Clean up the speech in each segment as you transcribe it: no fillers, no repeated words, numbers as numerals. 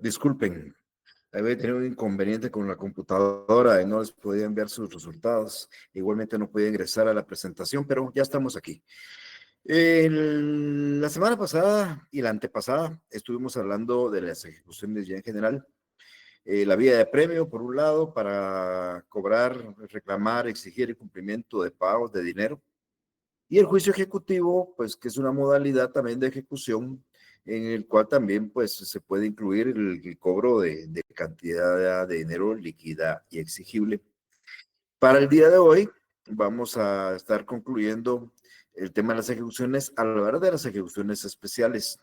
Disculpen, había tenido un inconveniente con la computadora y no les podía enviar sus resultados. Igualmente no podía ingresar a la presentación, pero ya estamos aquí. La semana pasada y la antepasada estuvimos hablando de las ejecuciones ya en general. La vía de premio, por un lado, para cobrar, reclamar, exigir el cumplimiento de pagos de dinero. Y el juicio ejecutivo, pues que es una modalidad también de ejecución en el cual también pues se puede incluir el cobro de cantidad de dinero líquida y exigible. Para el día de hoy vamos a estar concluyendo el tema de las ejecuciones a la hora de las ejecuciones especiales.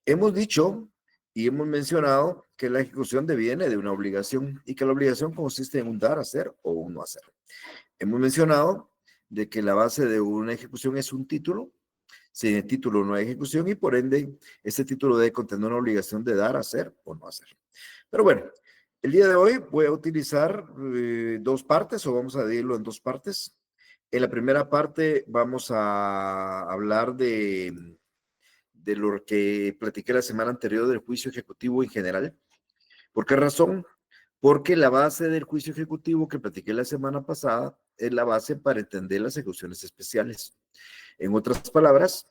Hemos dicho y hemos mencionado que la ejecución deviene de una obligación y que la obligación consiste en un dar, hacer o un no hacer. Hemos mencionado de que la base de una ejecución es un título. Sin el título no hay ejecución y por ende ese título debe contener una obligación de dar, hacer o no hacer. Pero bueno, el día de hoy voy a utilizar dos partes o vamos a dividirlo en dos partes. En la primera parte vamos a hablar de lo que platiqué la semana anterior del juicio ejecutivo en general. ¿Por qué razón? Porque la base del juicio ejecutivo que platiqué la semana pasada es la base para entender las ejecuciones especiales. En otras palabras,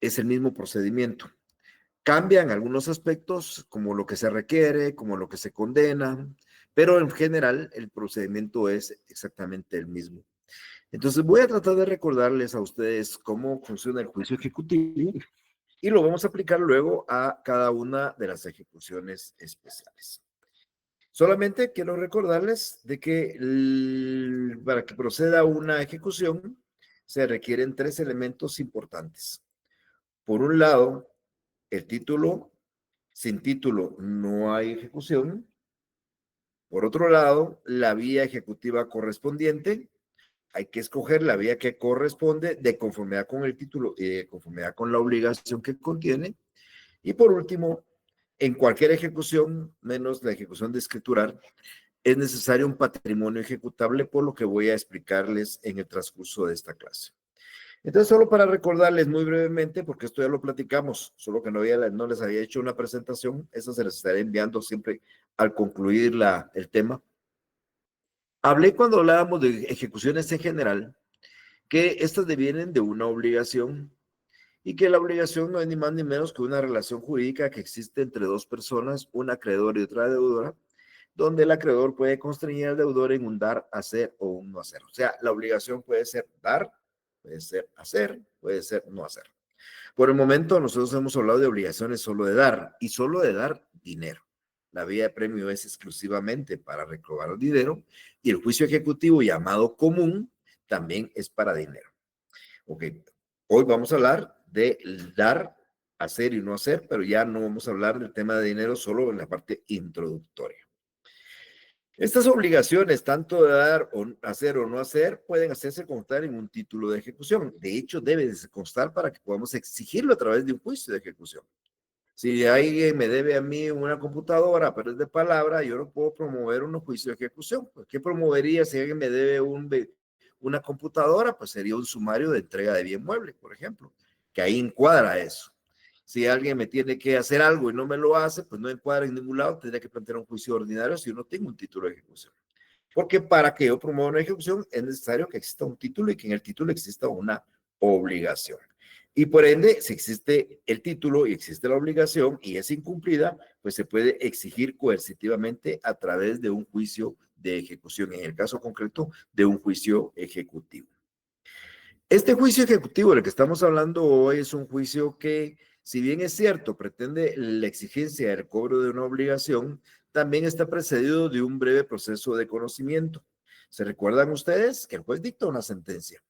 es el mismo procedimiento. Cambian algunos aspectos, como lo que se requiere, como lo que se condena, pero en general el procedimiento es exactamente el mismo. Entonces voy a tratar de recordarles a ustedes cómo funciona el juicio ejecutivo y lo vamos a aplicar luego a cada una de las ejecuciones especiales. Solamente quiero recordarles de que para que proceda una ejecución se requieren tres elementos importantes. Por un lado, el título. Sin título no hay ejecución. Por otro lado, la vía ejecutiva correspondiente. Hay que escoger la vía que corresponde de conformidad con el título y de conformidad con la obligación que contiene. Y por último, en cualquier ejecución, menos la ejecución de escriturar, es necesario un patrimonio ejecutable, por lo que voy a explicarles en el transcurso de esta clase. Entonces, solo para recordarles muy brevemente, porque esto ya lo platicamos, solo que no les había hecho una presentación, esa se les estaré enviando siempre al concluir el tema. Hablé cuando hablábamos de ejecuciones en general, que estas devienen de una obligación y que la obligación no es ni más ni menos que una relación jurídica que existe entre dos personas, una acreedora y otra deudora, donde el acreedor puede constreñir al deudor en un dar, hacer o un no hacer. O sea, la obligación puede ser dar, puede ser hacer, puede ser no hacer. Por el momento, nosotros hemos hablado de obligaciones solo de dar y solo de dar dinero. La vía de premio es exclusivamente para recobrar dinero y el juicio ejecutivo llamado común también es para dinero. Ok, hoy vamos a hablar de dar, hacer y no hacer, pero ya no vamos a hablar del tema de dinero solo en la parte introductoria. Estas obligaciones, tanto de dar, o hacer o no hacer, pueden hacerse constar en un título de ejecución. De hecho, debe de constar para que podamos exigirlo a través de un juicio de ejecución. Si alguien me debe a mí una computadora, pero es de palabra, yo no puedo promover un juicio de ejecución. ¿Qué promovería si alguien me debe una computadora? Pues sería un sumario de entrega de bien mueble, por ejemplo, que ahí encuadra eso. Si alguien me tiene que hacer algo y no me lo hace, pues no encuadra en ningún lado, tendría que plantear un juicio ordinario si yo no tengo un título de ejecución. Porque para que yo promueva una ejecución es necesario que exista un título y que en el título exista una obligación. Y por ende, si existe el título y existe la obligación y es incumplida, pues se puede exigir coercitivamente a través de un juicio de ejecución, en el caso concreto de un juicio ejecutivo. Este juicio ejecutivo del que estamos hablando hoy es un juicio que, si bien es cierto, pretende la exigencia del cobro de una obligación, también está precedido de un breve proceso de conocimiento. ¿Se recuerdan ustedes que el juez dicta una sentencia?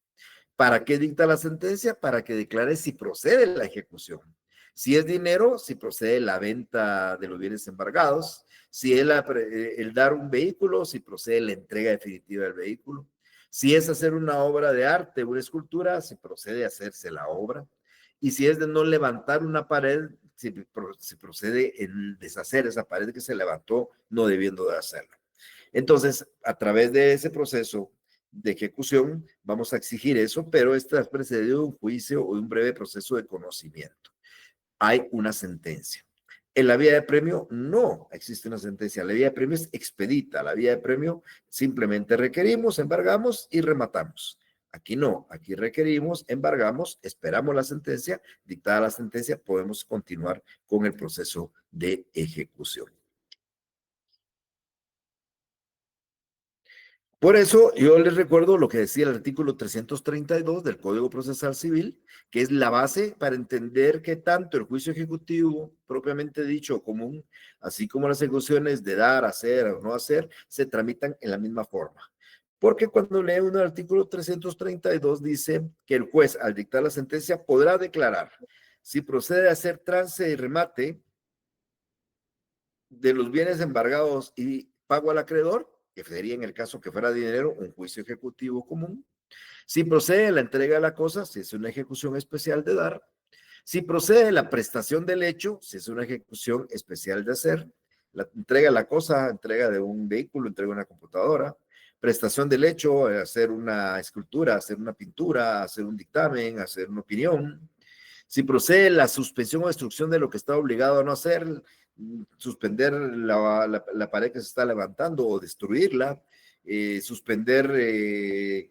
¿Para qué dicta la sentencia? Para que declare si procede la ejecución. Si es dinero, si procede la venta de los bienes embargados, si es el dar un vehículo, si procede la entrega definitiva del vehículo. Si es hacer una obra de arte, una escultura, si procede a hacerse la obra. Y si es de no levantar una pared, si procede en deshacer esa pared que se levantó, no debiendo de hacerla. Entonces, a través de ese proceso de ejecución, vamos a exigir eso, pero está precedido de un juicio o un breve proceso de conocimiento. Hay una sentencia. En la vía de premio no existe una sentencia. La vía de premio es expedita. La vía de premio simplemente requerimos, embargamos y rematamos. Aquí no, aquí requerimos, embargamos, esperamos la sentencia, dictada la sentencia, podemos continuar con el proceso de ejecución. Por eso yo les recuerdo lo que decía el artículo 332 del Código Procesal Civil, que es la base para entender que tanto el juicio ejecutivo, propiamente dicho, común, así como las ejecuciones de dar, hacer o no hacer, se tramitan en la misma forma. Porque cuando lee uno el artículo 332 dice que el juez al dictar la sentencia podrá declarar si procede a hacer trance y remate de los bienes embargados y pago al acreedor, que sería en el caso que fuera dinero, un juicio ejecutivo común. Si procede la entrega de la cosa, si es una ejecución especial de dar. Si procede la prestación del hecho, si es una ejecución especial de hacer. La entrega de la cosa, entrega de un vehículo, entrega de una computadora. Prestación del hecho, hacer una escultura, hacer una pintura, hacer un dictamen, hacer una opinión. Si procede la suspensión o destrucción de lo que está obligado a no hacer, suspender la pared que se está levantando o destruirla, suspender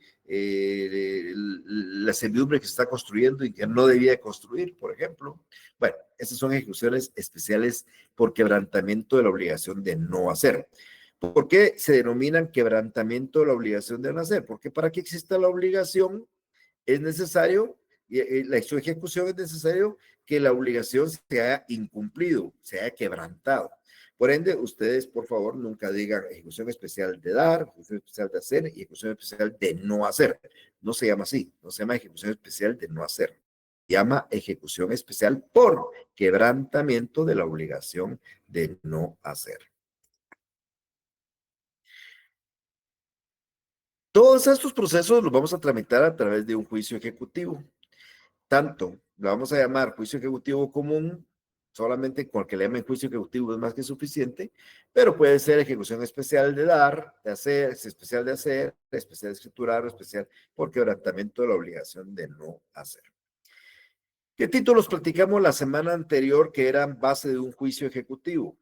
la servidumbre que se está construyendo y que no debía construir, por ejemplo. Bueno, esas son ejecuciones especiales por quebrantamiento de la obligación de no hacer. ¿Por qué se denominan quebrantamiento de la obligación de no hacer? Porque para que exista la obligación es necesario, su ejecución es necesario que la obligación se haya incumplido, se haya quebrantado. Por ende, ustedes, por favor, nunca digan ejecución especial de dar, ejecución especial de hacer y ejecución especial de no hacer. No se llama así, no se llama ejecución especial de no hacer. Se llama ejecución especial por quebrantamiento de la obligación de no hacer. Todos estos procesos los vamos a tramitar a través de un juicio ejecutivo. Tanto, lo vamos a llamar juicio ejecutivo común, solamente con el que le llamen juicio ejecutivo es más que suficiente, pero puede ser ejecución especial de dar, de hacer, especial de escriturar, especial por quebrantamiento de la obligación de no hacer. ¿Qué títulos platicamos la semana anterior que eran base de un juicio ejecutivo?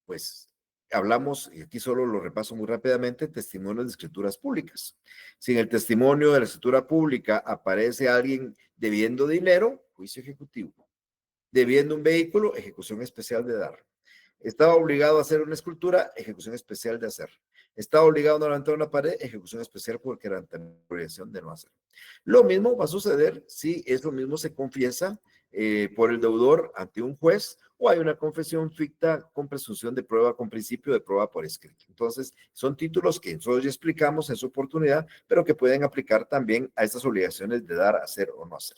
Pues hablamos, y aquí solo lo repaso muy rápidamente, testimonios de escrituras públicas. Si en el testimonio de la escritura pública aparece alguien debiendo dinero, juicio ejecutivo. Debiendo un vehículo, ejecución especial de dar. Estaba obligado a hacer una escultura, ejecución especial de hacer. Estaba obligado a levantar una pared, ejecución especial porque era obligación de no hacer. Lo mismo va a suceder si eso mismo se confiesa por el deudor ante un juez o hay una confesión ficta con presunción de prueba, con principio de prueba por escrito. Entonces, son títulos que nosotros ya explicamos en su oportunidad, pero que pueden aplicar también a estas obligaciones de dar, hacer o no hacer.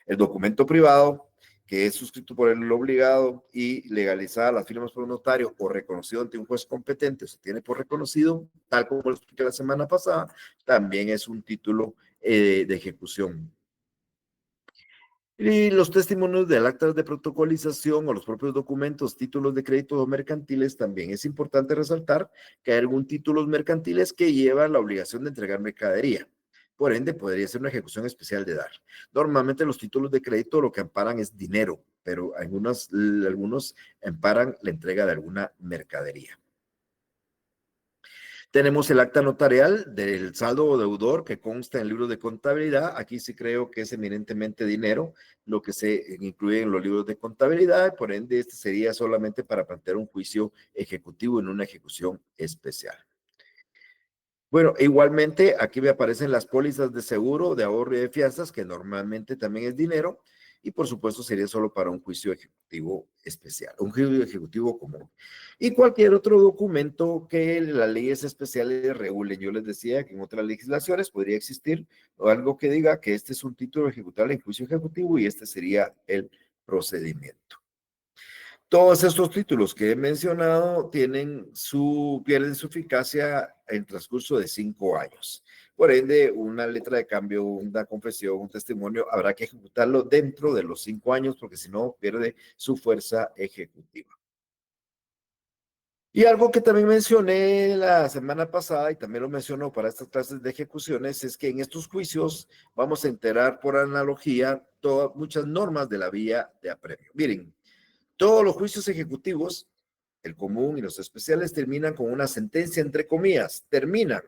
El documento privado, que es suscrito por el obligado y legalizada las firmas por un notario o reconocido ante un juez competente, o se tiene por reconocido, tal como lo expliqué la semana pasada, también es un título de ejecución. Y los testimonios del acta de protocolización o los propios documentos, títulos de crédito o mercantiles, también es importante resaltar que hay algunos títulos mercantiles que llevan la obligación de entregar mercadería. Por ende, podría ser una ejecución especial de dar. Normalmente los títulos de crédito lo que amparan es dinero, pero algunos amparan la entrega de alguna mercadería. Tenemos el acta notarial del saldo o deudor que consta en libros de contabilidad. Aquí sí creo que es eminentemente dinero lo que se incluye en los libros de contabilidad. Por ende, este sería solamente para plantear un juicio ejecutivo en una ejecución especial. Bueno, igualmente aquí me aparecen las pólizas de seguro, de ahorro y de fianzas, que normalmente también es dinero, y por supuesto sería solo para un juicio ejecutivo especial, un juicio ejecutivo común. Y cualquier otro documento que las leyes especiales regulen. Yo les decía que en otras legislaciones podría existir algo que diga que este es un título ejecutable en juicio ejecutivo y este sería el procedimiento. Todos estos títulos que he mencionado pierden su eficacia en transcurso de 5 años. Por ende, una letra de cambio, una confesión, un testimonio, habrá que ejecutarlo dentro de los 5 años porque si no pierde su fuerza ejecutiva. Y algo que también mencioné la semana pasada y también lo menciono para estas clases de ejecuciones es que en estos juicios vamos a enterar por analogía muchas normas de la vía de apremio. Miren, Todos los juicios ejecutivos, el común y los especiales, terminan con una sentencia entre comillas, terminan.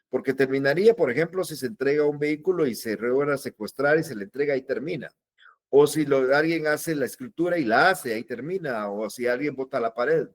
Porque terminaría, por ejemplo, si se entrega un vehículo y se logra secuestrar y se le entrega y termina. O si alguien hace la escritura y la hace, ahí termina. O si alguien bota la pared.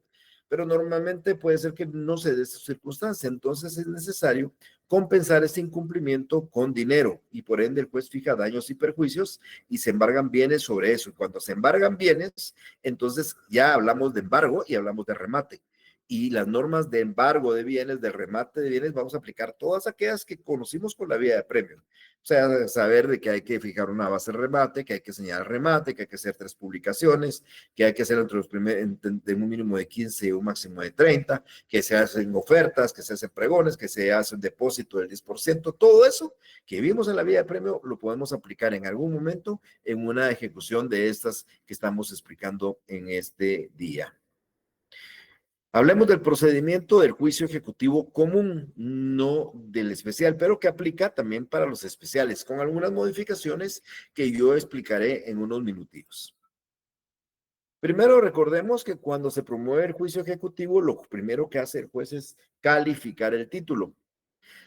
Pero normalmente puede ser que no se dé esa circunstancia. Entonces es necesario compensar ese incumplimiento con dinero. Y por ende el juez fija daños y perjuicios y se embargan bienes sobre eso. Y cuando se embargan bienes, entonces ya hablamos de embargo y hablamos de remate. Y las normas de embargo de bienes, de remate de bienes, vamos a aplicar todas aquellas que conocimos con la vía de premio. O sea, saber de que hay que fijar una base de remate, que hay que señalar remate, que hay que hacer 3 publicaciones, que hay que hacer entre los primeros, de un mínimo de 15 y un máximo de 30, que se hacen ofertas, que se hacen pregones, que se hace un depósito del 10%. Todo eso que vimos en la vía de premio lo podemos aplicar en algún momento en una ejecución de estas que estamos explicando en este día. Hablemos del procedimiento del juicio ejecutivo común, no del especial, pero que aplica también para los especiales, con algunas modificaciones que yo explicaré en unos minutos. Primero, recordemos que cuando se promueve el juicio ejecutivo, lo primero que hace el juez es calificar el título.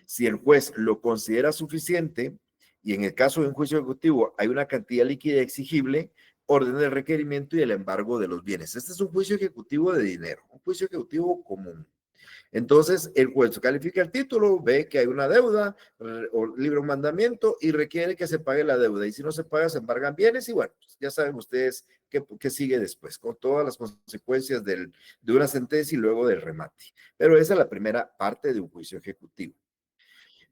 Si el juez lo considera suficiente, y en el caso de un juicio ejecutivo hay una cantidad líquida exigible, ordena el requerimiento y el embargo de los bienes. Este es un juicio ejecutivo de dinero, un juicio ejecutivo común. Entonces, el juez califica el título, ve que hay una deuda o libre un mandamiento y requiere que se pague la deuda. Y si no se paga, se embargan bienes y bueno, pues ya saben ustedes qué sigue después, con todas las consecuencias de una sentencia y luego del remate. Pero esa es la primera parte de un juicio ejecutivo.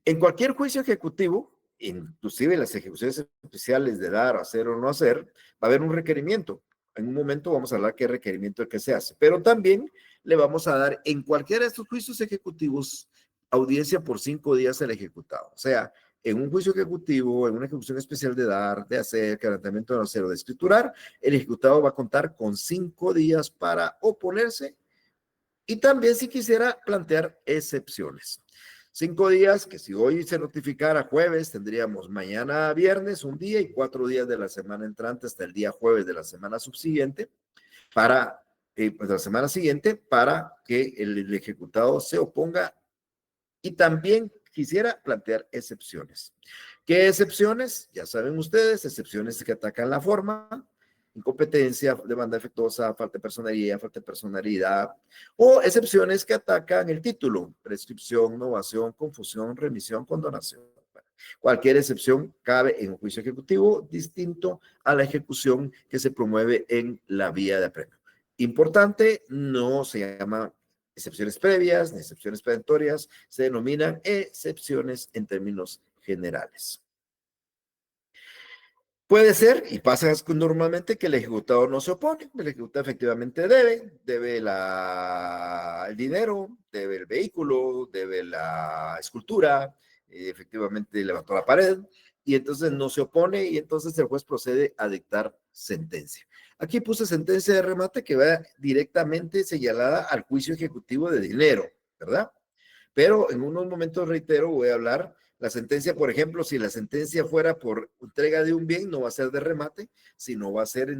En cualquier juicio ejecutivo, inclusive en las ejecuciones especiales de dar, hacer o no hacer, va a haber un requerimiento. En un momento vamos a hablar qué requerimiento es que se hace, pero también le vamos a dar en cualquiera de estos juicios ejecutivos audiencia por 5 días al ejecutado. O sea, en un juicio ejecutivo, en una ejecución especial de dar, de hacer, quebrantamiento de no hacer o de escriturar, el ejecutado va a contar con 5 días para oponerse y también si quisiera plantear excepciones. 5 días, que si hoy se notificara jueves, tendríamos mañana viernes, un día y 4 días de la semana entrante hasta el día jueves de la semana subsiguiente, pues la semana siguiente, para que el ejecutado se oponga y también quisiera plantear excepciones. ¿Qué excepciones? Ya saben ustedes, excepciones que atacan la forma, incompetencia, demanda defectuosa, falta de personalidad, o excepciones que atacan el título, prescripción, novación, confusión, remisión, condonación. Cualquier excepción cabe en un juicio ejecutivo distinto a la ejecución que se promueve en la vía de apremio. Importante, no se llama excepciones previas ni excepciones perentorias, se denominan excepciones en términos generales. Puede ser, y pasa normalmente, que el ejecutado no se opone. El ejecutado efectivamente debe el dinero, debe el vehículo, debe la escultura, efectivamente levantó la pared, y entonces no se opone, y entonces el juez procede a dictar sentencia. Aquí puse sentencia de remate que va directamente señalada al juicio ejecutivo de dinero, ¿verdad? Pero en unos momentos, reitero, voy a hablar la sentencia, por ejemplo, si la sentencia fuera por entrega de un bien, no va a ser de remate, sino va a ser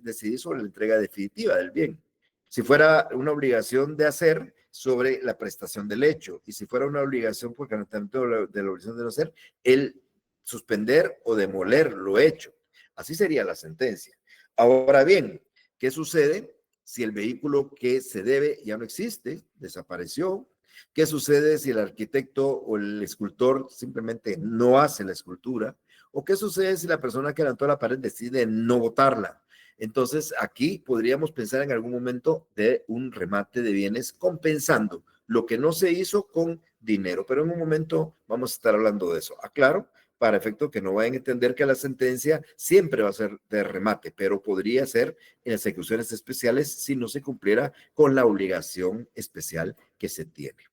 decidir sobre la entrega definitiva del bien. Si fuera una obligación de hacer, sobre la prestación del hecho. Y si fuera una obligación por quebrantamiento de la obligación de no hacer, el suspender o demoler lo hecho. Así sería la sentencia. Ahora bien, ¿qué sucede si el vehículo que se debe ya no existe, desapareció? ¿Qué sucede si el arquitecto o el escultor simplemente no hace la escultura? ¿O qué sucede si la persona que levantó la pared decide no botarla? Entonces, aquí podríamos pensar en algún momento de un remate de bienes compensando lo que no se hizo con dinero, pero en un momento vamos a estar hablando de eso. Aclaro, para efecto que no vayan a entender que la sentencia siempre va a ser de remate, pero podría ser en las ejecuciones especiales si no se cumpliera con la obligación especial que se tiene.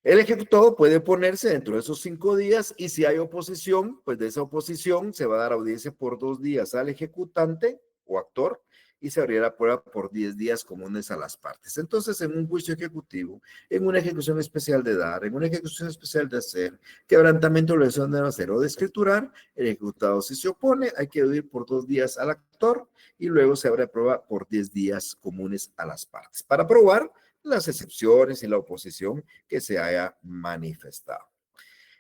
El ejecutado puede oponerse dentro de esos 5 días y si hay oposición, pues de esa oposición se va a dar audiencia por 2 días al ejecutante o actor y se abrirá la prueba por 10 días comunes a las partes. Entonces, en un juicio ejecutivo, en una ejecución especial de dar, en una ejecución especial de hacer, quebrantamiento de obligación de hacer o de escriturar, el ejecutado si se opone, hay que oír por 2 días al actor y luego se abre prueba por 10 días comunes a las partes para probar las excepciones y la oposición que se haya manifestado.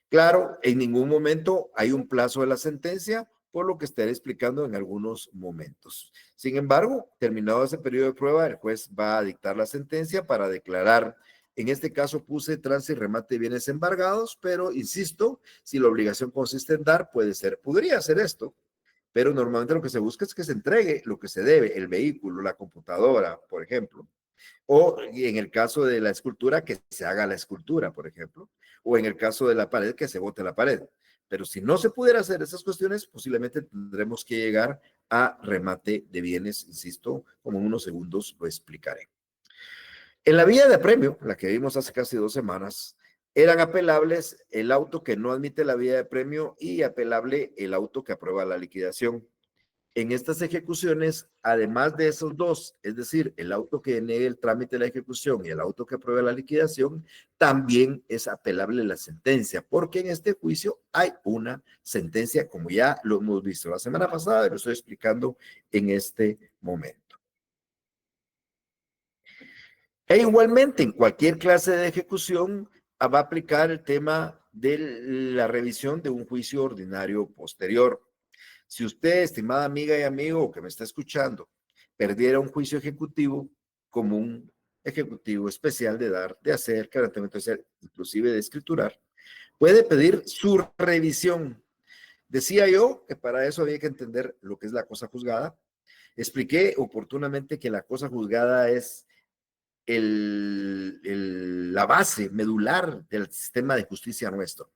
Claro, en ningún momento hay un plazo de la sentencia, por lo que estaré explicando en algunos momentos. Sin embargo, terminado ese periodo de prueba, el juez va a dictar la sentencia para declarar, en este caso puse trance y remate de bienes embargados, pero insisto, si la obligación consiste en dar, podría ser esto, pero normalmente lo que se busca es que se entregue lo que se debe, el vehículo, la computadora, por ejemplo. O en el caso de la escultura, que se haga la escultura, por ejemplo. O en el caso de la pared, que se bote la pared. Pero si no se pudiera hacer esas cuestiones, posiblemente tendremos que llegar a remate de bienes, insisto, como en unos segundos lo explicaré. En la vía de apremio, la que vimos hace casi 2 semanas, eran apelables el auto que no admite la vía de apremio y apelable el auto que aprueba la liquidación. En estas ejecuciones, además de esos dos, es decir, el auto que niegue el trámite de la ejecución y el auto que apruebe la liquidación, también es apelable la sentencia, porque en este juicio hay una sentencia, como ya lo hemos visto la semana pasada y lo estoy explicando en este momento. E igualmente, en cualquier clase de ejecución, va a aplicar el tema de la revisión de un juicio ordinario posterior. Si usted, estimada amiga y amigo que me está escuchando, perdiera un juicio ejecutivo como un ejecutivo especial de dar, de hacer, quebrantamiento de hacer, inclusive de escriturar, puede pedir su revisión. Decía yo que para eso había que entender lo que es la cosa juzgada. Expliqué oportunamente que la cosa juzgada es la base medular del sistema de justicia nuestro.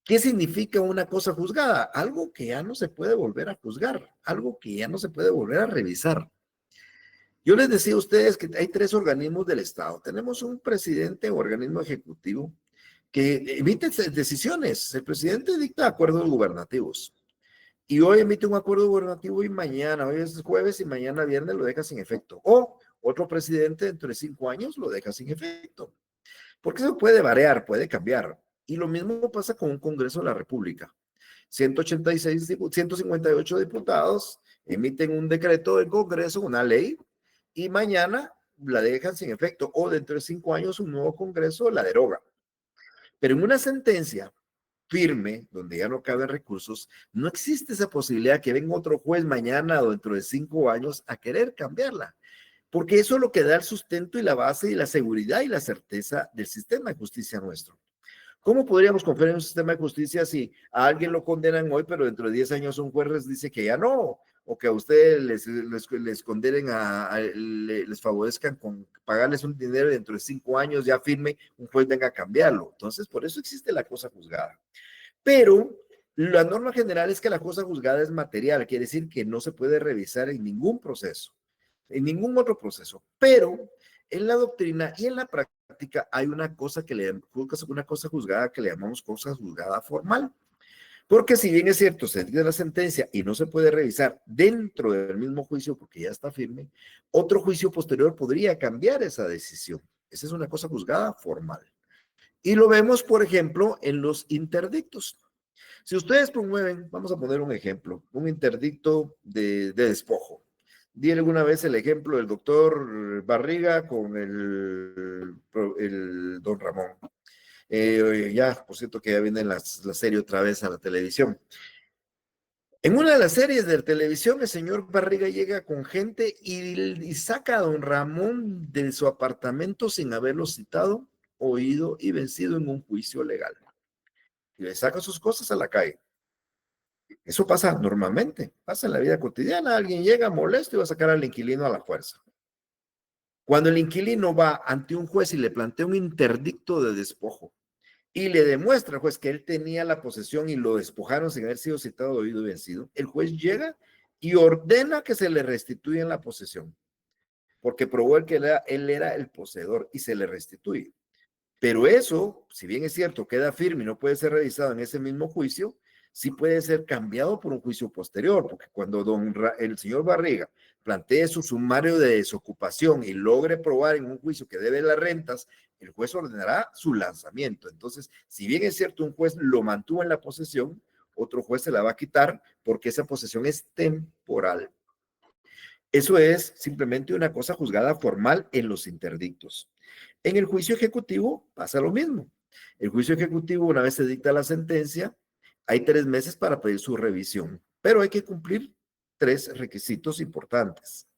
¿Qué significa una cosa juzgada? Algo que ya no se puede volver a juzgar, algo que ya no se puede volver a revisar. Yo les decía a ustedes que hay 3 organismos del Estado. Tenemos un presidente o organismo ejecutivo que emite decisiones. El presidente dicta acuerdos gubernativos. Y hoy emite un acuerdo gubernativo y mañana, hoy es jueves y mañana viernes lo deja sin efecto. O otro presidente dentro de 5 años lo deja sin efecto. Porque eso puede variar, puede cambiar. Y lo mismo pasa con un Congreso de la República. 186, 158 diputados emiten un decreto del Congreso, una ley, y mañana la dejan sin efecto, o dentro de 5 años un nuevo Congreso la deroga. Pero en una sentencia firme, donde ya no caben recursos, no existe esa posibilidad que venga otro juez mañana o dentro de 5 años a querer cambiarla, porque eso es lo que da el sustento y la base y la seguridad y la certeza del sistema de justicia nuestro. ¿Cómo podríamos confiar en un sistema de justicia si a alguien lo condenan hoy, pero dentro de 10 años un juez les dice que ya no? O que a ustedes les condenen les favorezcan con pagarles un dinero y dentro de 5 años ya firme, un juez venga a cambiarlo. Entonces, por eso existe la cosa juzgada. Pero la norma general es que la cosa juzgada es material, quiere decir que no se puede revisar en ningún proceso, en ningún otro proceso. Pero en la doctrina y en la práctica hay una cosa una cosa juzgada que le llamamos cosa juzgada formal. Porque si bien es cierto, se tiene la sentencia y no se puede revisar dentro del mismo juicio porque ya está firme, otro juicio posterior podría cambiar esa decisión. Esa es una cosa juzgada formal. Y lo vemos, por ejemplo, en los interdictos. Si ustedes promueven, vamos a poner un ejemplo, un interdicto de despojo. Di alguna vez el ejemplo del doctor Barriga con el don Ramón. Ya, por cierto, que ya viene la serie otra vez a la televisión. En una de las series de televisión, el señor Barriga llega con gente y saca a don Ramón de su apartamento sin haberlo citado, oído y vencido en un juicio legal. Y le saca sus cosas a la calle. Eso pasa normalmente, pasa en la vida cotidiana. Alguien llega molesto y va a sacar al inquilino a la fuerza. Cuando el inquilino va ante un juez y le plantea un interdicto de despojo y le demuestra al juez que él tenía la posesión y lo despojaron sin haber sido citado, oído y vencido, el juez llega y ordena que se le restituya la posesión, porque probó que él era el poseedor y se le restituye. Pero eso, si bien es cierto, queda firme y no puede ser revisado en ese mismo juicio, sí puede ser cambiado por un juicio posterior, porque cuando el señor Barriga plantee su sumario de desocupación y logre probar en un juicio que debe las rentas, el juez ordenará su lanzamiento. Entonces, si bien es cierto, un juez lo mantuvo en la posesión, otro juez se la va a quitar porque esa posesión es temporal. Eso es simplemente una cosa juzgada formal en los interdictos. En el juicio ejecutivo pasa lo mismo. El juicio ejecutivo, una vez se dicta la sentencia, hay 3 meses para pedir su revisión, pero hay que cumplir 3 requisitos importantes.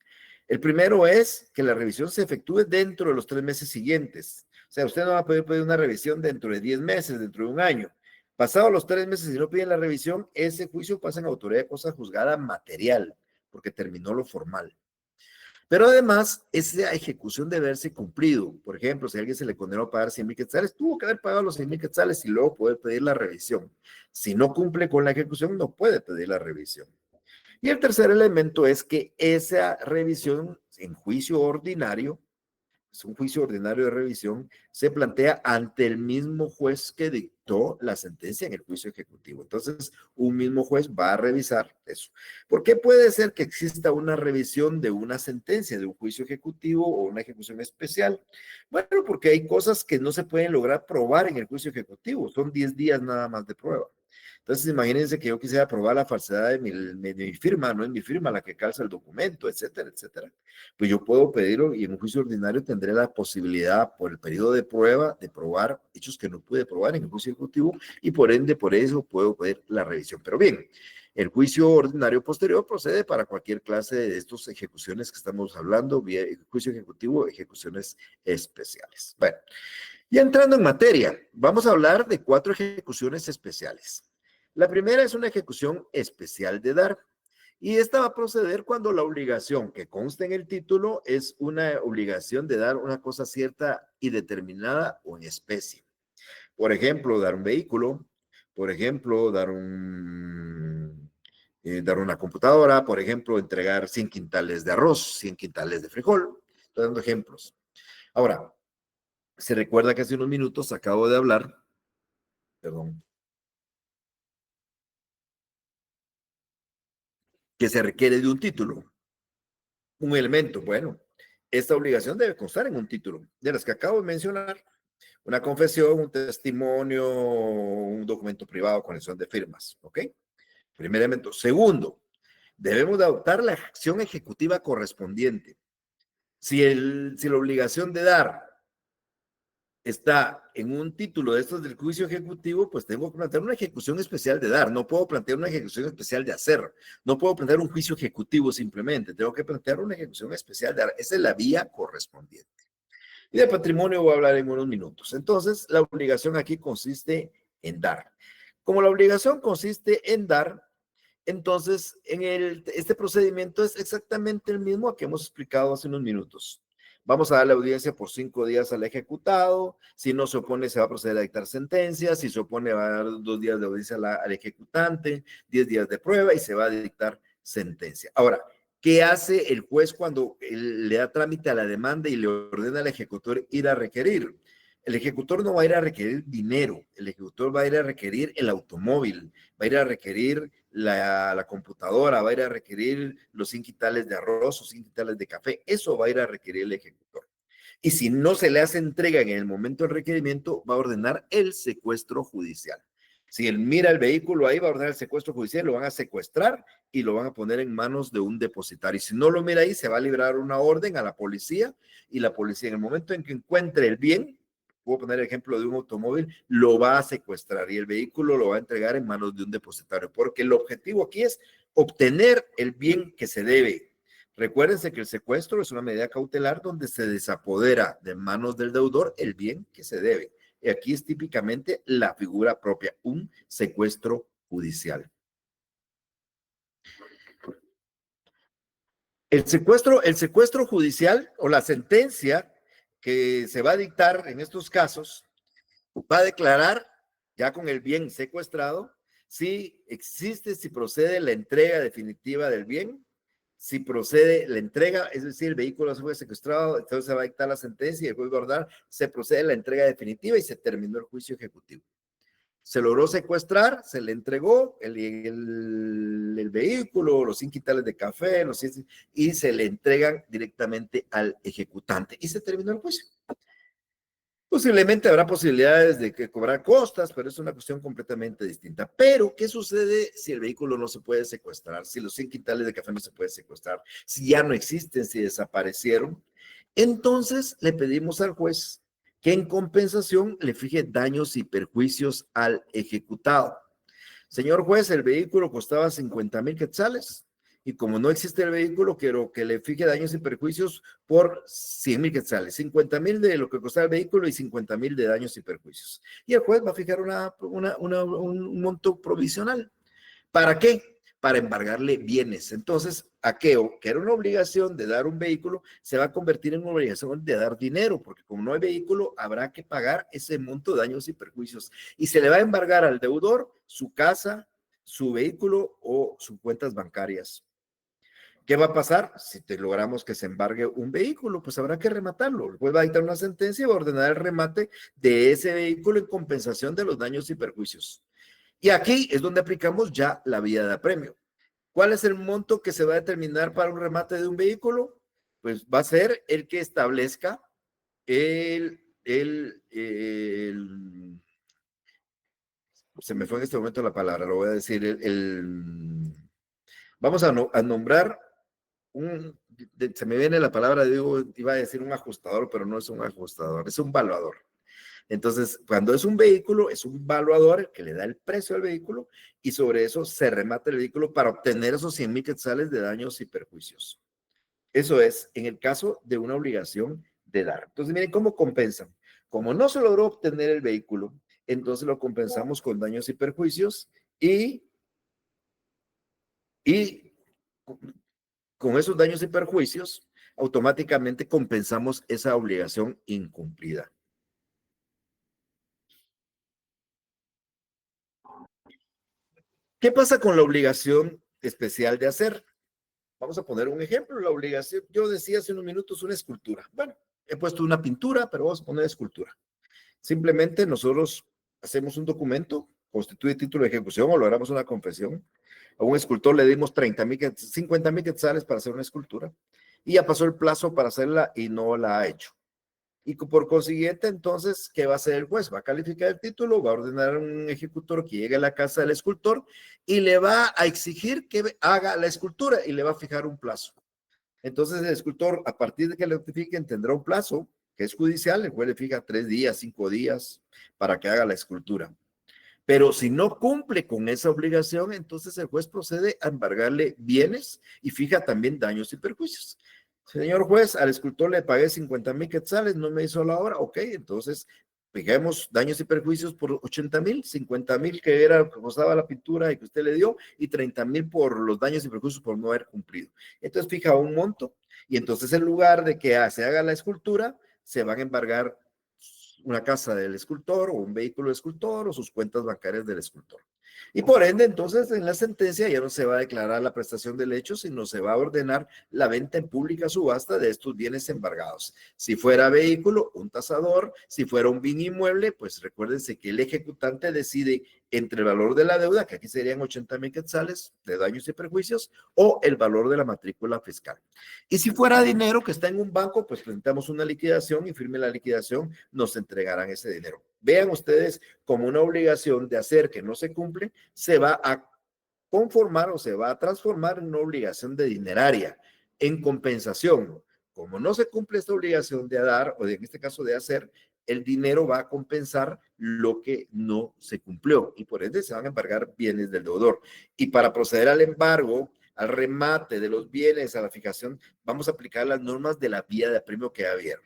El primero es que la revisión se efectúe dentro de los 3 meses siguientes. O sea, usted no va a poder pedir una revisión dentro de 10 meses, dentro de un año. Pasados los 3 meses, si no piden la revisión, ese juicio pasa en autoridad de cosa juzgada material, porque terminó lo formal. Pero además, esa ejecución debe haberse cumplido. Por ejemplo, si a alguien se le condenó a pagar 100,000 quetzales, tuvo que haber pagado los 100,000 quetzales y luego poder pedir la revisión. Si no cumple con la ejecución, no puede pedir la revisión. Y el tercer elemento es que esa revisión en juicio ordinario, es un juicio ordinario de revisión, se plantea ante el mismo juez que dictó la sentencia en el juicio ejecutivo. Entonces, un mismo juez va a revisar eso. ¿Por qué puede ser que exista una revisión de una sentencia, de un juicio ejecutivo o una ejecución especial? Bueno, porque hay cosas que no se pueden lograr probar en el juicio ejecutivo. Son 10 días nada más de prueba. Entonces, imagínense que yo quisiera probar la falsedad de mi firma, no es mi firma la que calza el documento, etcétera, etcétera. Pues yo puedo pedirlo y en un juicio ordinario tendré la posibilidad por el periodo de prueba de probar hechos que no pude probar en el juicio ejecutivo y por ende, por eso puedo pedir la revisión. Pero bien, el juicio ordinario posterior procede para cualquier clase de estas ejecuciones que estamos hablando, juicio ejecutivo, ejecuciones especiales. Bueno, y entrando en materia, vamos a hablar de 4 ejecuciones especiales. La primera es una ejecución especial de dar. Y esta va a proceder cuando la obligación que consta en el título es una obligación de dar una cosa cierta y determinada o en especie. Por ejemplo, dar un vehículo, por ejemplo, dar una computadora, por ejemplo, entregar 100 quintales de arroz, 100 quintales de frijol. Estoy dando ejemplos. Ahora, se recuerda que hace unos minutos acabo de hablar, perdón, que se requiere de un título, un elemento. Bueno, esta obligación debe constar en un título, de las que acabo de mencionar. Una confesión, un testimonio, un documento privado con elección de firmas. ¿Ok? Primer elemento. Segundo, debemos de adoptar la acción ejecutiva correspondiente. Si la obligación de dar está en un título de estos del juicio ejecutivo, pues tengo que plantear una ejecución especial de dar. No puedo plantear una ejecución especial de hacer. No puedo plantear un juicio ejecutivo simplemente. Tengo que plantear una ejecución especial de dar. Esa es la vía correspondiente. Y de patrimonio voy a hablar en unos minutos. Entonces, la obligación aquí consiste en dar. Como la obligación consiste en dar, entonces este procedimiento es exactamente el mismo que hemos explicado hace unos minutos. Vamos a dar la audiencia por 5 días al ejecutado. Si no se opone, se va a proceder a dictar sentencia. Si se opone, va a dar 2 días de audiencia al ejecutante, 10 días de prueba y se va a dictar sentencia. Ahora, ¿qué hace el juez cuando le da trámite a la demanda y le ordena al ejecutor ir a requerir? El ejecutor no va a ir a requerir dinero, el ejecutor va a ir a requerir el automóvil, va a ir a requerir la computadora, va a ir a requerir los 100 quintales de arroz o 100 quintales de café. Eso va a ir a requerir el ejecutor. Y si no se le hace entrega en el momento del requerimiento, va a ordenar el secuestro judicial. Si él mira el vehículo ahí, va a ordenar el secuestro judicial, lo van a secuestrar y lo van a poner en manos de un depositario. Y si no lo mira ahí, se va a librar una orden a la policía y la policía en el momento en que encuentre el bien, puedo poner el ejemplo de un automóvil, lo va a secuestrar y el vehículo lo va a entregar en manos de un depositario, porque el objetivo aquí es obtener el bien que se debe. Recuérdense que el secuestro es una medida cautelar donde se desapodera de manos del deudor el bien que se debe. Y aquí es típicamente la figura propia, un secuestro judicial. El secuestro judicial o la sentencia que se va a dictar en estos casos va a declarar, ya con el bien secuestrado, si existe, si procede la entrega definitiva del bien, si procede la entrega, es decir, el vehículo fue secuestrado, entonces se va a dictar la sentencia y el juez va a ordenar, se procede la entrega definitiva y se terminó el juicio ejecutivo. Se logró secuestrar, se le entregó el vehículo, los 100 quintales de café, y se le entregan directamente al ejecutante. Y se terminó el juicio. Posiblemente habrá posibilidades de que cobrar costas, pero es una cuestión completamente distinta. Pero, ¿qué sucede si el vehículo no se puede secuestrar? Si los 100 quintales de café no se puede secuestrar, si ya no existen, si desaparecieron. Entonces, le pedimos al juez que en compensación le fije daños y perjuicios al ejecutado. Señor juez, el vehículo costaba 50,000 quetzales y como no existe el vehículo, quiero que le fije daños y perjuicios por 100,000 quetzales, 50,000 de lo que costaba el vehículo y 50,000 de daños y perjuicios. Y el juez va a fijar un monto provisional. ¿Para qué? Para embargarle bienes. Entonces, aquello que era una obligación de dar un vehículo, se va a convertir en una obligación de dar dinero, porque como no hay vehículo, habrá que pagar ese monto de daños y perjuicios. Y se le va a embargar al deudor su casa, su vehículo o sus cuentas bancarias. ¿Qué va a pasar? Si te logramos que se embargue un vehículo, pues habrá que rematarlo. El juez va a dictar una sentencia y va a ordenar el remate de ese vehículo en compensación de los daños y perjuicios. Y aquí es donde aplicamos ya la vía de apremio. ¿Cuál es el monto que se va a determinar para un remate de un vehículo? Pues va a ser el que establezca se me fue en este momento la palabra, lo voy a decir, vamos a nombrar se me viene la palabra, digo, iba a decir un ajustador, pero no es un ajustador, es un valuador. Entonces, cuando es un vehículo, es un valuador que le da el precio al vehículo y sobre eso se remata el vehículo para obtener esos 100,000 quetzales de daños y perjuicios. Eso es en el caso de una obligación de dar. Entonces, miren cómo compensan. Como no se logró obtener el vehículo, entonces lo compensamos con daños y perjuicios y con esos daños y perjuicios, automáticamente compensamos esa obligación incumplida. ¿Qué pasa con la obligación especial de hacer? Vamos a poner un ejemplo, la obligación, yo decía hace unos minutos una escultura. Bueno, he puesto una pintura, pero vamos a poner escultura. Simplemente nosotros hacemos un documento, constituye título de ejecución o logramos una confesión. A un escultor le dimos 50,000 quetzales para hacer una escultura y ya pasó el plazo para hacerla y no la ha hecho. Y por consiguiente, entonces, ¿qué va a hacer el juez? Va a calificar el título, va a ordenar a un ejecutor que llegue a la casa del escultor y le va a exigir que haga la escultura y le va a fijar un plazo. Entonces, el escultor, a partir de que le notifiquen, tendrá un plazo que es judicial. El juez le fija 3 días, 5 días para que haga la escultura. Pero si no cumple con esa obligación, entonces el juez procede a embargarle bienes y fija también daños y perjuicios. Señor juez, al escultor le pagué 50,000 quetzales, no me hizo la obra, ok, entonces fijemos daños y perjuicios por 80,000, 50,000 que era lo que costaba la pintura y que usted le dio, y 30,000 por los daños y perjuicios por no haber cumplido. Entonces fija un monto y entonces en lugar de que se haga la escultura, se van a embargar una casa del escultor o un vehículo del escultor o sus cuentas bancarias del escultor. Y por ende, entonces, en la sentencia ya no se va a declarar la prestación del hecho, sino se va a ordenar la venta en pública subasta de estos bienes embargados. Si fuera vehículo, un tasador; si fuera un bien inmueble, pues recuérdense que el ejecutante decide entre el valor de la deuda, que aquí serían 80,000 quetzales de daños y perjuicios, o el valor de la matrícula fiscal. Y si fuera dinero que está en un banco, pues presentamos una liquidación y firme la liquidación, nos entregarán ese dinero. Vean ustedes como una obligación de hacer que no se cumple, se va a conformar o se va a transformar en una obligación de dineraria, en compensación. Como no se cumple esta obligación de dar, o en este caso de hacer, el dinero va a compensar lo que no se cumplió y por ende se van a embargar bienes del deudor. Y para proceder al embargo, al remate de los bienes, a la fijación, vamos a aplicar las normas de la vía de apremio que había.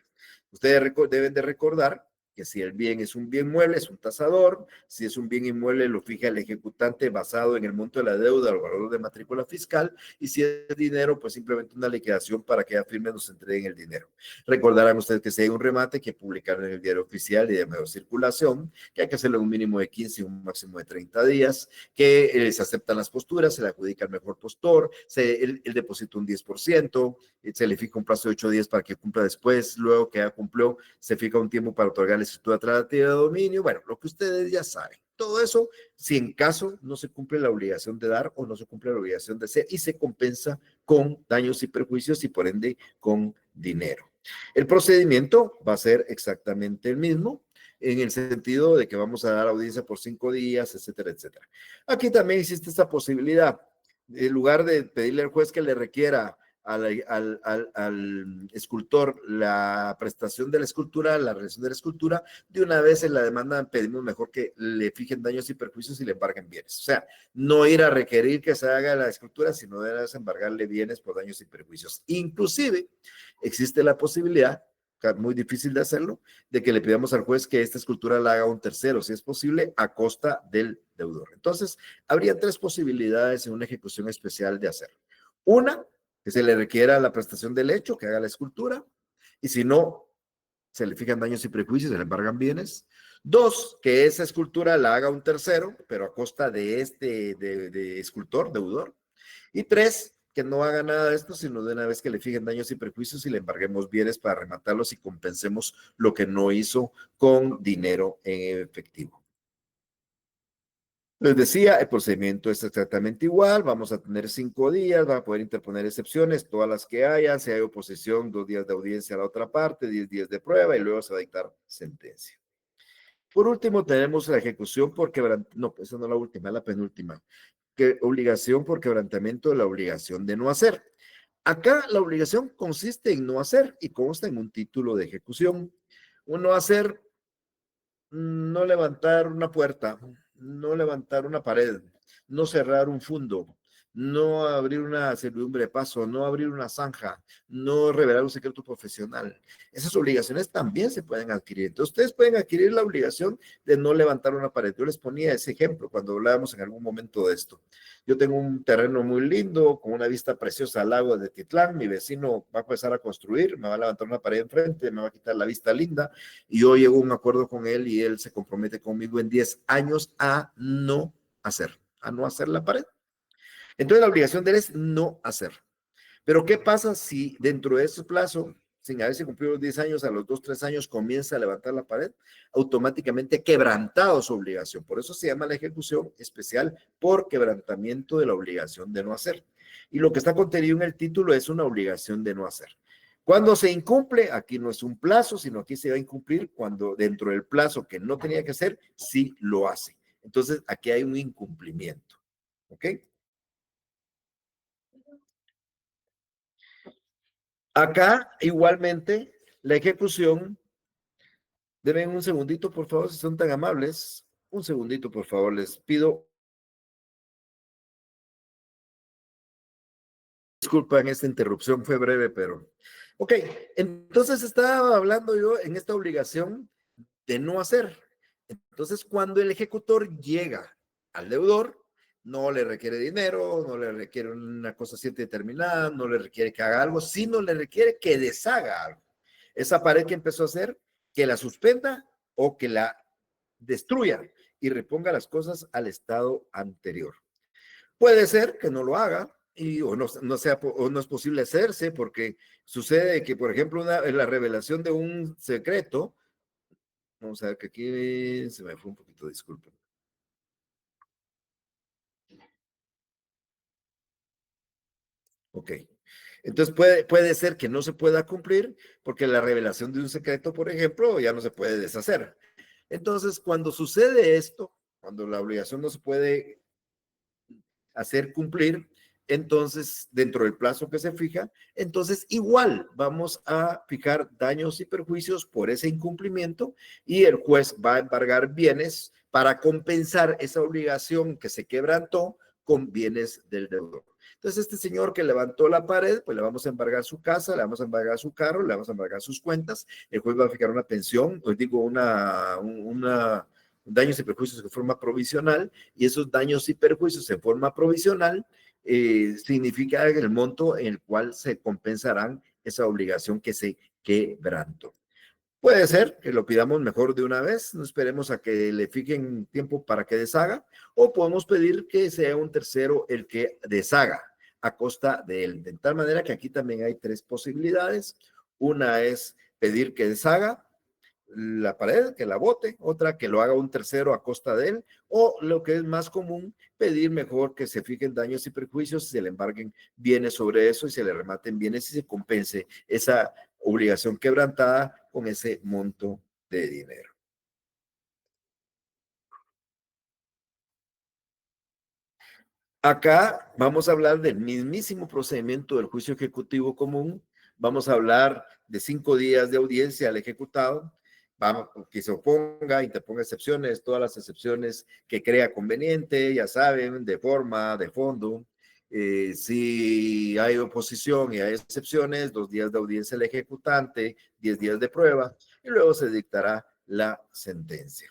Ustedes deben de recordar que si el bien es un bien mueble, es un tasador; si es un bien inmueble, lo fija el ejecutante basado en el monto de la deuda o el valor de matrícula fiscal; y si es dinero, pues simplemente una liquidación para que a firme nos entreguen el dinero. Recordarán ustedes que si hay un remate, hay que publicarlo en el diario oficial y de mayor circulación, que hay que hacerlo en un mínimo de 15 y un máximo de 30 días, que se aceptan las posturas, se le adjudica al mejor postor, el deposita un 10%, se le fija un plazo de 8 días para que cumpla después; luego que ya cumplió, se fija un tiempo para otorgar la escritura traslativa de dominio. Bueno, lo que ustedes ya saben. Todo eso, si en caso no se cumple la obligación de dar o no se cumple la obligación de hacer y se compensa con daños y perjuicios y por ende con dinero. El procedimiento va a ser exactamente el mismo en el sentido de que vamos a dar audiencia por 5 días, etcétera, etcétera. Aquí también existe esta posibilidad. En lugar de pedirle al juez que le requiera al escultor la prestación de la escultura, la realización de la escultura, de una vez en la demanda pedimos mejor que le fijen daños y perjuicios y le embarguen bienes. O sea, no ir a requerir que se haga la escultura, sino de embargarle bienes por daños y perjuicios. Inclusive, existe la posibilidad, muy difícil de hacerlo, de que le pidamos al juez que esta escultura la haga un tercero, si es posible, a costa del deudor. Entonces, habría 3 posibilidades en una ejecución especial de hacerlo. Una, que se le requiera la prestación del hecho, que haga la escultura, y si no, se le fijan daños y prejuicios, se le embargan bienes. 2, que esa escultura la haga un tercero, pero a costa de de escultor, deudor. Y 3, que no haga nada de esto, sino de una vez que le fijen daños y prejuicios y le embarguemos bienes para rematarlos y compensemos lo que no hizo con dinero en efectivo. Les decía, el procedimiento es exactamente igual, vamos a tener 5 días, va a poder interponer excepciones, todas las que haya, si hay oposición, 2 días de audiencia a la otra parte, 10 días de prueba y luego se va a dictar sentencia. Por último, tenemos la ejecución por quebrantamiento, no, esa no es la última, es la penúltima, que obligación por quebrantamiento de la obligación de no hacer. Acá la obligación consiste en no hacer y consta en un título de ejecución. Un no hacer, no levantar una puerta, no levantar una pared, no cerrar un fundo, no abrir una servidumbre de paso, no abrir una zanja, no revelar un secreto profesional. Esas obligaciones también se pueden adquirir. Entonces, ustedes pueden adquirir la obligación de no levantar una pared. Yo les ponía ese ejemplo cuando hablábamos en algún momento de esto. Yo tengo un terreno muy lindo, con una vista preciosa al lago de Titlán. Mi vecino va a empezar a construir, me va a levantar una pared enfrente, me va a quitar la vista linda. Y yo llego a un acuerdo con él y él se compromete conmigo en 10 años a no hacer la pared. Entonces la obligación de él es no hacer. Pero ¿qué pasa si dentro de ese plazo, sin haberse cumplido los 10 años, a los 2, 3 años comienza a levantar la pared? Automáticamente quebrantado su obligación. Por eso se llama la ejecución especial por quebrantamiento de la obligación de no hacer. Y lo que está contenido en el título es una obligación de no hacer. Cuando se incumple, aquí no es un plazo, sino aquí se va a incumplir cuando dentro del plazo que no tenía que hacer, sí lo hace. Entonces, aquí hay un incumplimiento. ¿Ok? Acá, igualmente, la ejecución, deben un segundito, por favor, si son tan amables. Un segundito, por favor, les pido. Disculpen, esta interrupción fue breve, pero... Ok, entonces estaba hablando yo en esta obligación de no hacer. Entonces, cuando el ejecutor llega al deudor, no le requiere dinero, no le requiere una cosa cierta y determinada, no le requiere que haga algo, sino le requiere que deshaga algo. Esa pared que empezó a hacer, que la suspenda o que la destruya y reponga las cosas al estado anterior. Puede ser que no lo haga y o no sea o no es posible hacerse porque sucede que, por ejemplo, la revelación de un secreto, vamos a ver que aquí se me fue un poquito, disculpen. Ok. Entonces puede ser que no se pueda cumplir porque la revelación de un secreto, por ejemplo, ya no se puede deshacer. Entonces, cuando sucede esto, cuando la obligación no se puede hacer cumplir, entonces, dentro del plazo que se fija, entonces igual vamos a fijar daños y perjuicios por ese incumplimiento y el juez va a embargar bienes para compensar esa obligación que se quebrantó con bienes del deudor. Entonces, este señor que levantó la pared, pues le vamos a embargar su casa, le vamos a embargar su carro, le vamos a embargar sus cuentas, el juez va a fijar una pensión, os digo, una daños y perjuicios de forma provisional, y esos daños y perjuicios en forma provisional significa el monto en el cual se compensarán esa obligación que se quebrantó. Puede ser que lo pidamos mejor de una vez, no esperemos a que le fijen tiempo para que deshaga, o podemos pedir que sea un tercero el que deshaga a costa de él. De tal manera que aquí también hay 3 posibilidades. Una es pedir que deshaga, la pared, que la bote, otra que lo haga un tercero a costa de él, o lo que es más común, pedir mejor que se fijen daños y perjuicios, se le embarguen bienes sobre eso y se le rematen bienes y se compense esa obligación quebrantada con ese monto de dinero. Acá vamos a hablar del mismísimo procedimiento del juicio ejecutivo común. Vamos a hablar de 5 días de audiencia al ejecutado. Vamos, que se oponga, interponga excepciones, todas las excepciones que crea conveniente, ya saben, de forma, de fondo. Si hay oposición y hay excepciones, 2 días de audiencia al ejecutante, 10 días de prueba, y luego se dictará la sentencia.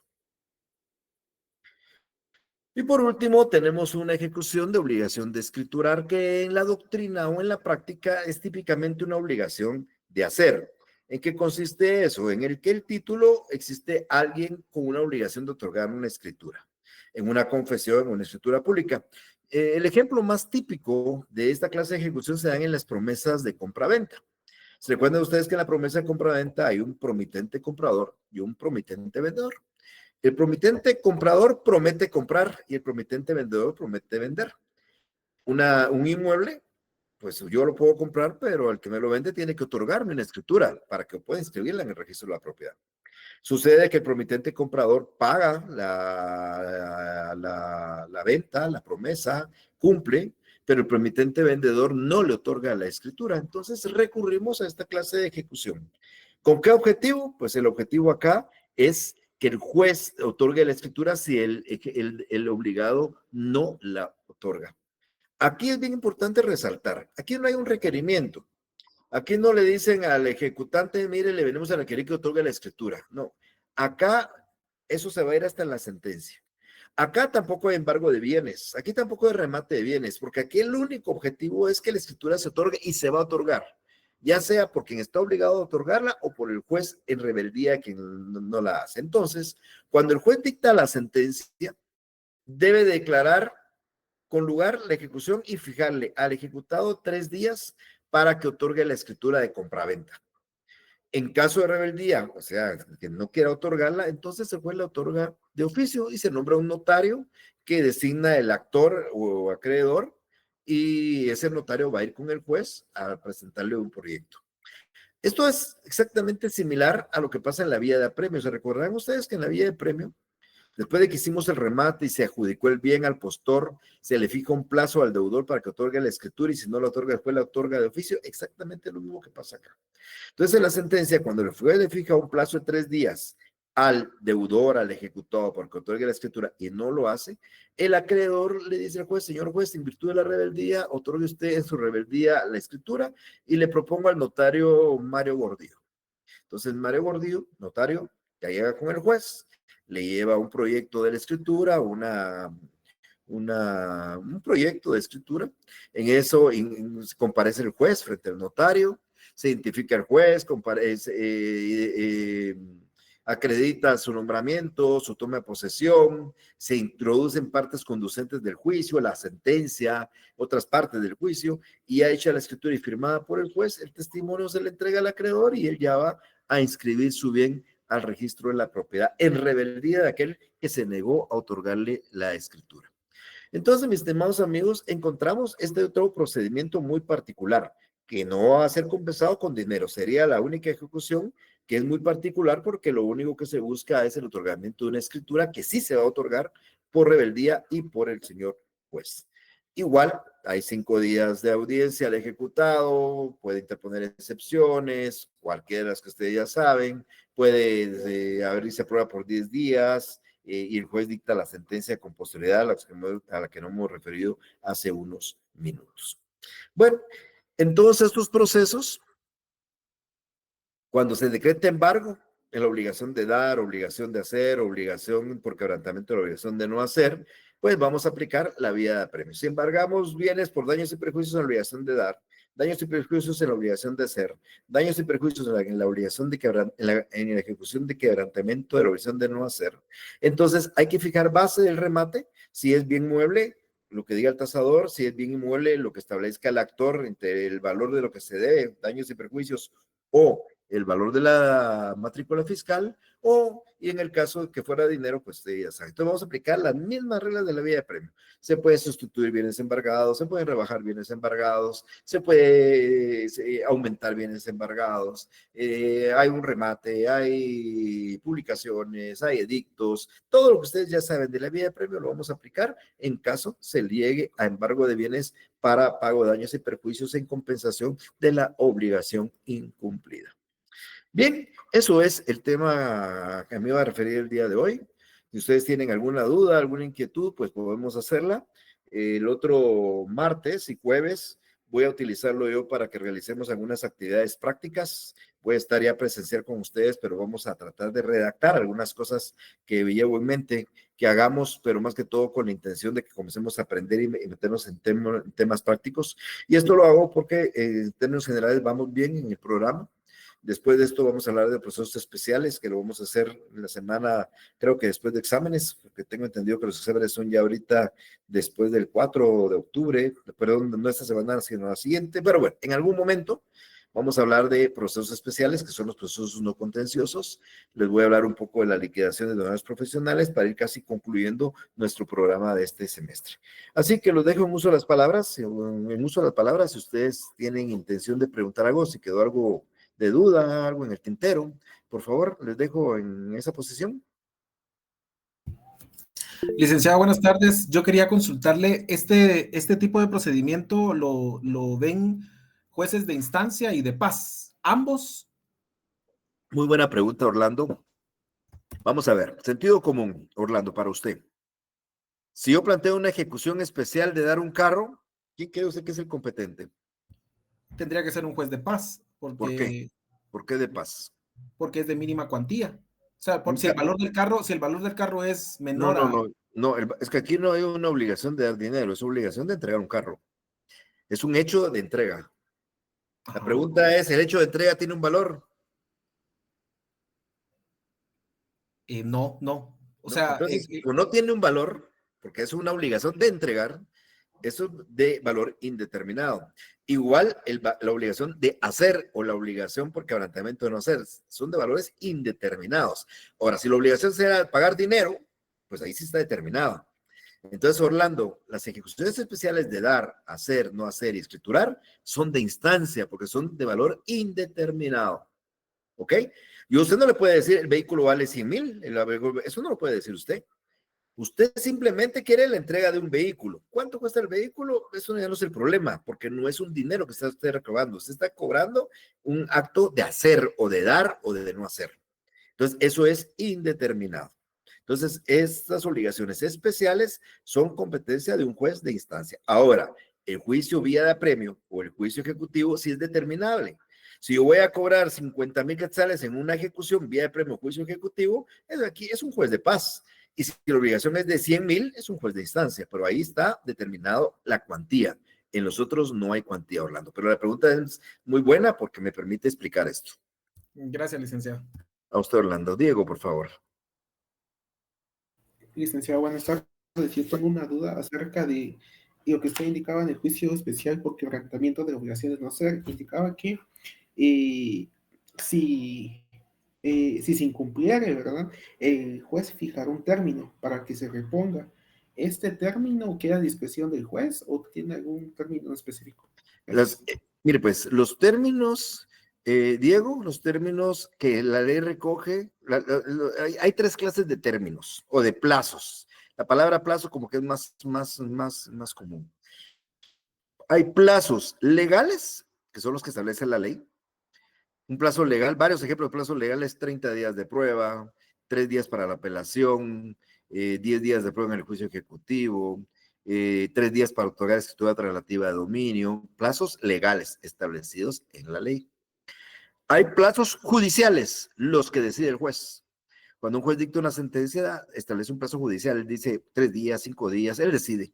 Y por último, tenemos una ejecución de obligación de escriturar que en la doctrina o en la práctica es típicamente una obligación de hacer. ¿En qué consiste eso? En el que el título existe alguien con una obligación de otorgar una escritura, en una confesión o una escritura pública. El ejemplo más típico de esta clase de ejecución se dan en las promesas de compraventa. ¿Se recuerdan ustedes que en la promesa de compraventa hay un promitente comprador y un promitente vendedor? El promitente comprador promete comprar y el promitente vendedor promete vender. Un inmueble, pues yo lo puedo comprar, pero el que me lo vende tiene que otorgarme una escritura para que pueda inscribirla en el registro de la propiedad. Sucede que el promitente comprador paga la venta, la promesa, cumple, pero el promitente vendedor no le otorga la escritura. Entonces recurrimos a esta clase de ejecución. ¿Con qué objetivo? Pues el objetivo acá es que el juez otorgue la escritura si el obligado no la otorga. Aquí es bien importante resaltar, aquí no hay un requerimiento. Aquí no le dicen al ejecutante, mire, le venimos a requerir que otorgue la escritura. No, acá eso se va a ir hasta en la sentencia. Acá tampoco hay embargo de bienes, aquí tampoco hay remate de bienes, porque aquí el único objetivo es que la escritura se otorgue y se va a otorgar, ya sea por quien está obligado a otorgarla o por el juez en rebeldía quien no la hace. Entonces, cuando el juez dicta la sentencia, debe declarar con lugar la ejecución y fijarle al ejecutado 3 días para que otorgue la escritura de compraventa. En caso de rebeldía, o sea, que no quiera otorgarla, entonces el juez la otorga de oficio y se nombra un notario que designa el actor o acreedor y ese notario va a ir con el juez a presentarle un proyecto. Esto es exactamente similar a lo que pasa en la vía de apremio. ¿Se recordarán ustedes que en la vía de apremio después de que hicimos el remate y se adjudicó el bien al postor, se le fija un plazo al deudor para que otorgue la escritura y si no la otorga, después la otorga de oficio? Exactamente lo mismo que pasa acá. Entonces, en la sentencia, cuando el juez le fija un plazo de 3 días al deudor, al ejecutado, para que otorgue la escritura y no lo hace, el acreedor le dice al juez, señor juez, en virtud de la rebeldía, otorgue usted en su rebeldía la escritura y le propongo al notario Mario Gordillo. Entonces, Mario Gordillo, notario, ya llega con el juez, le lleva un proyecto de la escritura, un proyecto de escritura. En eso comparece el juez frente al notario, se identifica el juez, comparece, acredita su nombramiento, su toma de posesión, se introducen partes conducentes del juicio, la sentencia, otras partes del juicio, y ya hecha la escritura y firmada por el juez, el testimonio se le entrega al acreedor y él ya va a inscribir su bien al registro de la propiedad en rebeldía de aquel que se negó a otorgarle la escritura. Entonces, mis estimados amigos, encontramos este otro procedimiento muy particular que no va a ser compensado con dinero. Sería la única ejecución que es muy particular porque lo único que se busca es el otorgamiento de una escritura que sí se va a otorgar por rebeldía y por el señor juez. Igual, hay 5 días de audiencia al ejecutado, puede interponer excepciones, cualquiera de las que ustedes ya saben, puede abrirse a prueba por 10 días, y el juez dicta la sentencia con posterioridad a la que no hemos referido hace unos minutos. Bueno, en todos estos procesos, cuando se decreta embargo, en la obligación de dar, obligación de hacer, obligación por quebrantamiento de la obligación de no hacer, pues vamos a aplicar la vía de apremio. Si embargamos bienes por daños y perjuicios en la obligación de dar, daños y perjuicios en la obligación de hacer, daños y perjuicios en la obligación de en la ejecución de quebrantamiento de la obligación de no hacer, entonces hay que fijar base del remate, si es bien mueble, lo que diga el tasador, si es bien inmueble, lo que establezca el actor entre el valor de lo que se debe, daños y perjuicios, o el valor de la matrícula fiscal, y en el caso de que fuera dinero, pues ya saben. Entonces vamos a aplicar las mismas reglas de la vía de premio. Se puede sustituir bienes embargados, se pueden rebajar bienes embargados, se puede aumentar bienes embargados, hay un remate, hay publicaciones, hay edictos, todo lo que ustedes ya saben de la vía de premio lo vamos a aplicar en caso se llegue a embargo de bienes para pago de daños y perjuicios en compensación de la obligación incumplida. Bien, eso es el tema que me iba a referir el día de hoy. Si ustedes tienen alguna duda, alguna inquietud, pues podemos hacerla. El otro martes y jueves voy a utilizarlo yo para que realicemos algunas actividades prácticas. Voy a estar ya presencial con ustedes, pero vamos a tratar de redactar algunas cosas que llevo en mente que hagamos, pero más que todo con la intención de que comencemos a aprender y meternos en temas prácticos. Y esto lo hago porque en términos generales vamos bien en el programa. Después de esto vamos a hablar de procesos especiales, que lo vamos a hacer en la semana, creo que después de exámenes, porque tengo entendido que los exámenes son ya ahorita después del 4 de octubre, perdón, no esta semana, sino la siguiente, pero bueno, en algún momento vamos a hablar de procesos especiales, que son los procesos no contenciosos. Les voy a hablar un poco de la liquidación de donaciones profesionales para ir casi concluyendo nuestro programa de este semestre. Así que los dejo en uso de las palabras, si ustedes tienen intención de preguntar algo, si quedó algo de duda, algo en el tintero, por favor, les dejo en esa posición. Licenciado, buenas tardes. Yo quería consultarle, este tipo de procedimiento lo ven jueces de instancia y de paz, ambos. Muy buena pregunta, Orlando. Vamos a ver, sentido común, Orlando, para usted. Si yo planteo una ejecución especial de dar un carro, ¿quién cree usted que es el competente? Tendría que ser un juez de paz, ¿Por qué? porque, ¿Por qué de paz? porque es de mínima cuantía. O sea, si el valor del carro es menor No, es que aquí no hay una obligación de dar dinero, es obligación de entregar un carro. Es un hecho de entrega. La pregunta es, ¿el hecho de entrega tiene un valor? No. O sea, entonces, como no tiene un valor, porque es una obligación de entregar, eso es de valor indeterminado. Igual la obligación de hacer o la obligación por quebrantamiento de no hacer, son de valores indeterminados. Ahora, si la obligación sea pagar dinero, pues ahí sí está determinado. Entonces, Orlando, las ejecuciones especiales de dar, hacer, no hacer y escriturar son de instancia porque son de valor indeterminado. ¿Ok? Y usted no le puede decir el vehículo vale 100,000, eso no lo puede decir usted. Usted simplemente quiere la entrega de un vehículo. ¿Cuánto cuesta el vehículo? Eso ya no es el problema, porque no es un dinero que está usted recabando. Usted está cobrando un acto de hacer o de dar o de no hacer. Entonces, eso es indeterminado. Entonces, estas obligaciones especiales son competencia de un juez de instancia. Ahora, el juicio vía de apremio o el juicio ejecutivo sí es determinable. Si yo voy a cobrar 50,000 quetzales en una ejecución vía de apremio o juicio ejecutivo, aquí es un juez de paz. Y si la obligación es de 100,000, es un juez de instancia, pero ahí está determinado la cuantía. En los otros no hay cuantía, Orlando. Pero la pregunta es muy buena porque me permite explicar esto. Gracias, licenciado. A usted, Orlando. Diego, por favor. Licenciado, buenas tardes. Yo tengo una duda acerca de lo que usted indicaba en el juicio especial por quebrantamiento de obligaciones no hacer. Indicaba que si se incumpliera, ¿verdad? El juez fijará un término para que se reponga. ¿Este término queda a discreción del juez o tiene algún término específico? Mire, pues los términos, Diego, los términos que la ley recoge, hay tres clases de términos o de plazos. La palabra plazo como que es más común. Hay plazos legales, que son los que establece la ley. Un plazo legal, varios ejemplos de plazos legales, 30 días de prueba, 3 días para la apelación, 10 días de prueba en el juicio ejecutivo, 3 días para otorgar escritura relativa de dominio, plazos legales establecidos en la ley. Hay plazos judiciales, los que decide el juez. Cuando un juez dicta una sentencia, establece un plazo judicial, él dice 3 días, 5 días, él decide.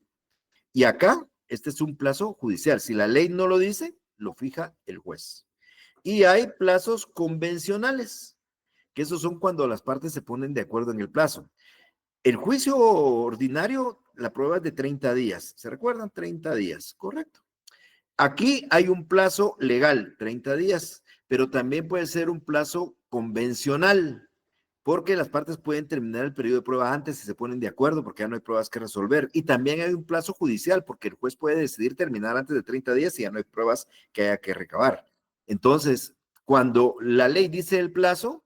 Y acá, este es un plazo judicial. Si la ley no lo dice, lo fija el juez. Y hay plazos convencionales, que esos son cuando las partes se ponen de acuerdo en el plazo. El juicio ordinario, la prueba es de 30 días. ¿Se recuerdan? 30 días, correcto. Aquí hay un plazo legal, 30 días, pero también puede ser un plazo convencional, porque las partes pueden terminar el periodo de prueba antes si se ponen de acuerdo, porque ya no hay pruebas que resolver. Y también hay un plazo judicial, porque el juez puede decidir terminar antes de 30 días y ya no hay pruebas que haya que recabar. Entonces, cuando la ley dice el plazo,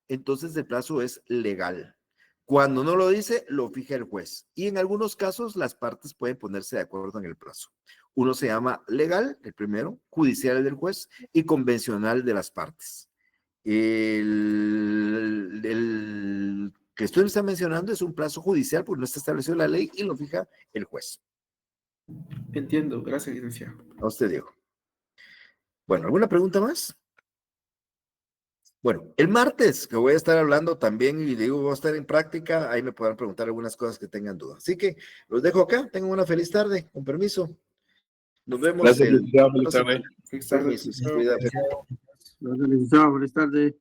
entonces el plazo es legal. Cuando no lo dice, lo fija el juez. Y en algunos casos, las partes pueden ponerse de acuerdo en el plazo. Uno se llama legal, el primero, judicial del juez y convencional de las partes. El que usted está mencionando es un plazo judicial porque no está establecido en la ley y lo fija el juez. Entiendo, gracias, licenciado. A usted, Diego. Bueno, ¿alguna pregunta más? Bueno, el martes que voy a estar hablando también y digo, voy a estar en práctica, ahí me podrán preguntar algunas cosas que tengan dudas. Así que los dejo acá, tengan una feliz tarde, con permiso. Nos vemos Gracias, el... licenciado. Feliz tarde. Feliz tarde. Permiso, se cuida. Gracias, licenciado. Feliz tarde.